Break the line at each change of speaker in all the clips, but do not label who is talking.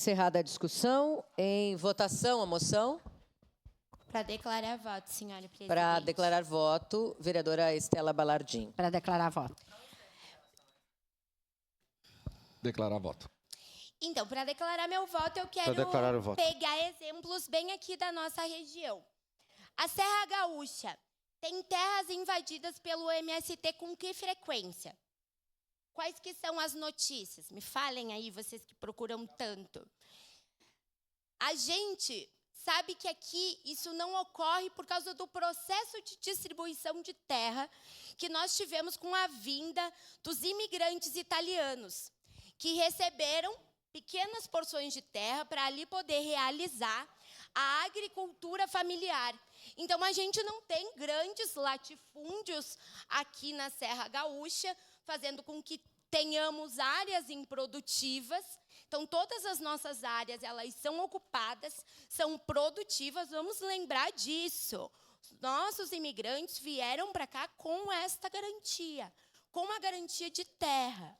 Encerrada a discussão, em votação a moção.
Para declarar voto, senhora presidente.
Para declarar voto, vereadora Estela Balardim.
Para declarar voto.
Declarar voto.
Então, para declarar meu voto, eu quero
declarar o voto.
pegar exemplos bem aqui da nossa região. A Serra Gaúcha tem terras invadidas pelo MST com que frequência? Quais que são as notícias? Me falem aí, vocês que procuram tanto. A gente sabe que aqui isso não ocorre por causa do processo de distribuição de terra que nós tivemos com a vinda dos imigrantes italianos, que receberam pequenas porções de terra para ali poder realizar a agricultura familiar. Então, a gente não tem grandes latifúndios aqui na Serra Gaúcha, fazendo com que tenhamos áreas improdutivas. Então, todas as nossas áreas, elas são ocupadas, são produtivas, vamos lembrar disso. Nossos imigrantes vieram para cá com esta garantia, com a garantia de terra.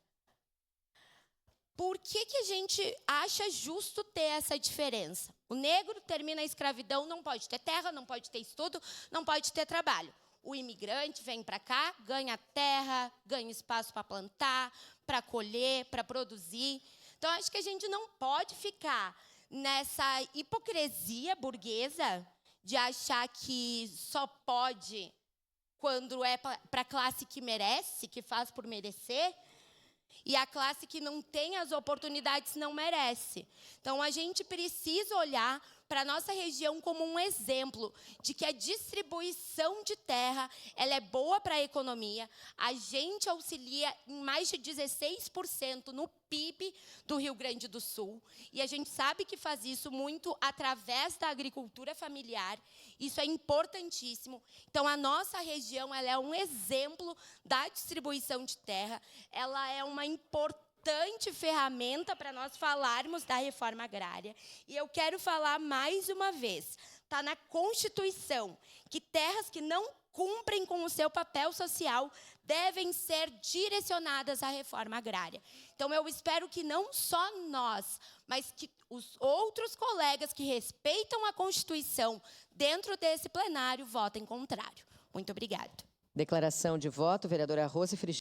Por que a gente acha justo ter essa diferença? O negro termina a escravidão, não pode ter terra, não pode ter estudo, não pode ter trabalho. O imigrante vem para cá, ganha terra, ganha espaço para plantar, para colher, para produzir. Então, acho que a gente não pode ficar nessa hipocrisia burguesa de achar que só pode quando é para a classe que merece, que faz por merecer, e a classe que não tem as oportunidades não merece. Então, a gente precisa olhar para a nossa região como um exemplo de que a distribuição de terra ela é boa para a economia. A gente auxilia em mais de 16% no PIB do Rio Grande do Sul. E a gente sabe que faz isso muito através da agricultura familiar. Isso é importantíssimo. Então, a nossa região ela é um exemplo da distribuição de terra. Ela é uma importante ferramenta para nós falarmos da reforma agrária. E eu quero falar mais uma vez, está na Constituição, que terras que não cumprem com o seu papel social devem ser direcionadas à reforma agrária. Então, eu espero que não só nós, mas que os outros colegas que respeitam a Constituição dentro desse plenário votem contrário. Muito obrigada.
Declaração de voto, vereadora Rose Frigiani.